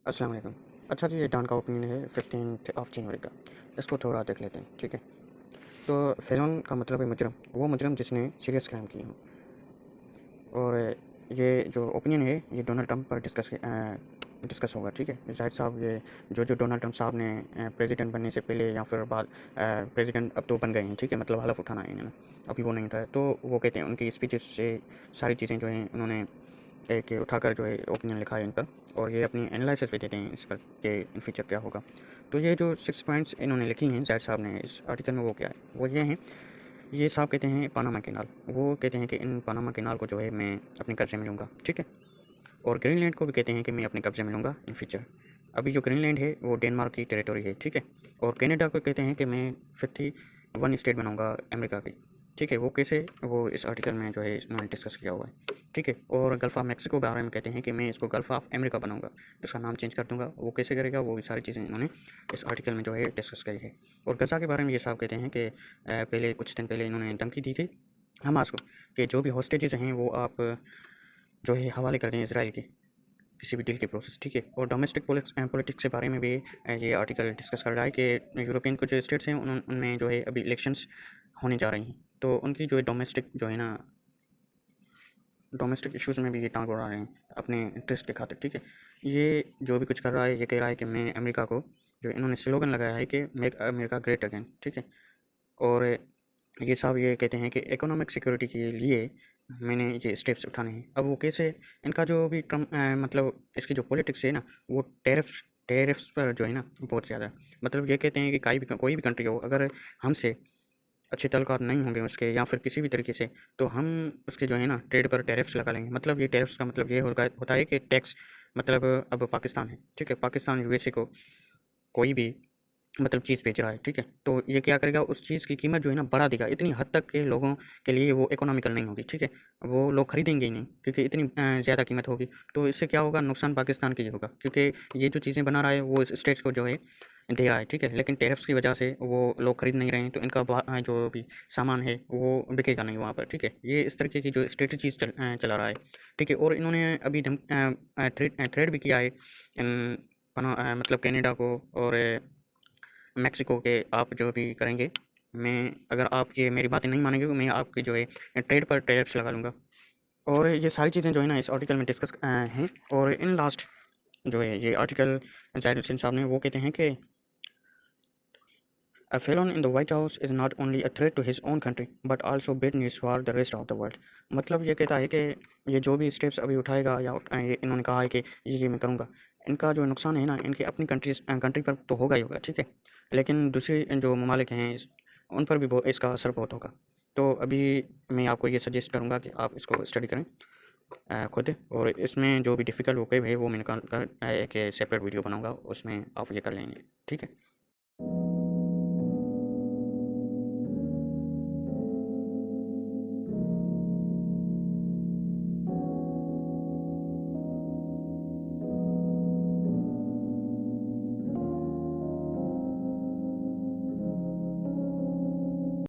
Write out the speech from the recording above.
अस्सलाम वालेकुम। अच्छा जी, ये डॉन का ओपिनियन है 15th ऑफ जनवरी का। इसको थोड़ा देख लेते हैं, ठीक है? तो फ़िरौन का मतलब है मुजरम, वो मुजरम जिसने सीरियस क्राइम किए हों। और ये जो ओपिनियन है ये डोनाल्ड ट्रंप पर डिस्कस होगा, ठीक है? ज़ाहिर साहब ये जो डोनाल्ड ट्रंप साहब ने प्रेसिडेंट बनने से पहले या फिर बाद प्रेसिडेंट अब तो बन गए हैं, ठीक है? मतलब हलफ़ उठाना है इन्होंने, अभी वो नहीं उठाया। तो वो कहते हैं उनकी स्पीचेस से सारी चीज़ें जो हैं उन्होंने एक उठाकर जो है ओपिनियन लिखा है इन पर, और ये अपनी एनालिसिस भी देते हैं इस पर कि इन फ्यूचर क्या होगा। तो ये जो 6 पॉइंट्स इन्होंने लिखी हैं ज़ाहिर साहब ने इस आर्टिकल में, वो क्या है? वो ये हैं, ये साहब कहते हैं पनामा कैनाल, वो कहते हैं कि इन पनामा कैनाल को जो है मैं अपने कब्ज़े में लूँगा, ठीक है? और ग्रीनलैंड को भी कहते हैं कि मैं अपने कब्ज़े में लूँगा इन फ्यूचर। अभी जो ग्रीनलैंड है वो डेनमार्क की टेरिटरी है, ठीक है? और कनाडा को कहते हैं कि मैं 51 स्टेट बनाऊँगा अमेरिका की, ठीक है? वो कैसे, वो इस आर्टिकल में जो है इन्होंने डिस्कस किया हुआ है, ठीक है? और गल्फ़ ऑफ मैक्सिको के बारे में कहते हैं कि मैं इसको गल्फ़ ऑफ अमेरिका बनाऊँगा, इसका नाम चेंज कर दूँगा। वो कैसे करेगा, वो भी सारी चीज़ें इन्होंने इस आर्टिकल में जो है डिस्कस करी है। और गज़ा के बारे में ये साहब कहते हैं कि पहले कुछ दिन पहले इन्होंने धमकी दी थी हमास को कि जो भी हॉस्टेजेस हैं वो आप जो है हवाले कर दें इसराइल के, किसी भी डील के प्रोसेस, ठीक है? और डोमेस्टिक पॉलिटिक्स के बारे में भी ये आर्टिकल डिस्कस कर रहा है कि यूरोपियन कुछ स्टेट्स हैं उनमें जो है अभी इलेक्शंस होने जा रही हैं, तो उनकी जो है डोमेस्टिक जो है ना, डोमेस्टिक इश्यूज़ में भी ये टांग अड़ा रहे हैं अपने इंटरेस्ट के खातिर, ठीक है? ये जो भी कुछ कर रहा है ये कह रहा है कि मैं अमेरिका को, जो इन्होंने स्लोगन लगाया है कि मेक अमेरिका ग्रेट अगेन, ठीक है? और ये साहब ये कहते हैं कि इकोनॉमिक सिक्योरिटी के लिए मैंने ये स्टेप्स उठाने हैं। अब वो कैसे, इनका जो भी मतलब इसकी जो पॉलिटिक्स है ना, वो टेरिफ्स पर जो है ना बहुत ज़्यादा है। मतलब ये कहते हैं कि कोई भी कंट्री हो, अगर हमसे अच्छे ताल्लुकात नहीं होंगे उसके या फिर किसी भी तरीके से, तो हम उसके जो है ना ट्रेड पर टैरिफ्स लगा लेंगे। मतलब ये टैरिफ्स का मतलब ये होता है कि टैक्स, मतलब अब पाकिस्तान है, ठीक है? पाकिस्तान यूएसए को कोई भी मतलब चीज़ बेच रहा है, ठीक है? तो ये क्या करेगा, उस चीज़ की कीमत जो है ना बढ़ा देगा इतनी हद तक के लोगों के लिए वो इकोनॉमिकल नहीं होगी, ठीक है? वो लोग खरीदेंगे ही नहीं क्योंकि इतनी ज़्यादा कीमत होगी। तो इससे क्या होगा, नुकसान पाकिस्तान के लिए होगा क्योंकि ये जो चीज़ें बना रहा है वो इस स्टेट्स को जो है दे रहा है, ठीक है? लेकिन टैरिफ्स की वजह से वो लोग खरीद नहीं रहे हैं, तो इनका जो भी सामान है वो बिकेगा नहीं वहाँ पर, ठीक है? ये इस तरीके की जो स्ट्रेटजीज़ चला रहा है, ठीक है? और इन्होंने अभी थ्रेट भी किया है मतलब कनाडा को और मेक्सिको के, आप जो भी करेंगे, मैं अगर आप ये मेरी बातें नहीं मानेंगे तो मैं आपकी जो है ट्रेड पर टैरिफ्स लगा लूँगा। और ये सारी चीज़ें जो है ना इस आर्टिकल में डिस्कस हैं। और इन लास्ट जो है ये आर्टिकल ज़ाहिर हुसैन साहब ने वो कहते हैं कि A felon in the White House is not only a threat to his own country but also bad news for the rest of the world। मतलब ये कहता है कि ये जो भी स्टेप्स अभी उठाएगा या ये इन्होंने कहा है कि ये मैं करूँगा, इनका जो नुकसान है ना इनकी अपनी कंट्री पर तो होगा ही होगा, ठीक है? लेकिन दूसरी जो ममालिक हैं उन पर भी इसका असर बहुत होगा। तो अभी मैं आपको ये सजेस्ट करूँगा कि आप इसको स्टडी करें खुद, और इसमें जो भी डिफ़िकल्ट वोकेब है वो मैं निकाल कर एक सेपरेट वीडियो बनाऊँगा, उसमें आप ये कर लेंगे, ठीक है?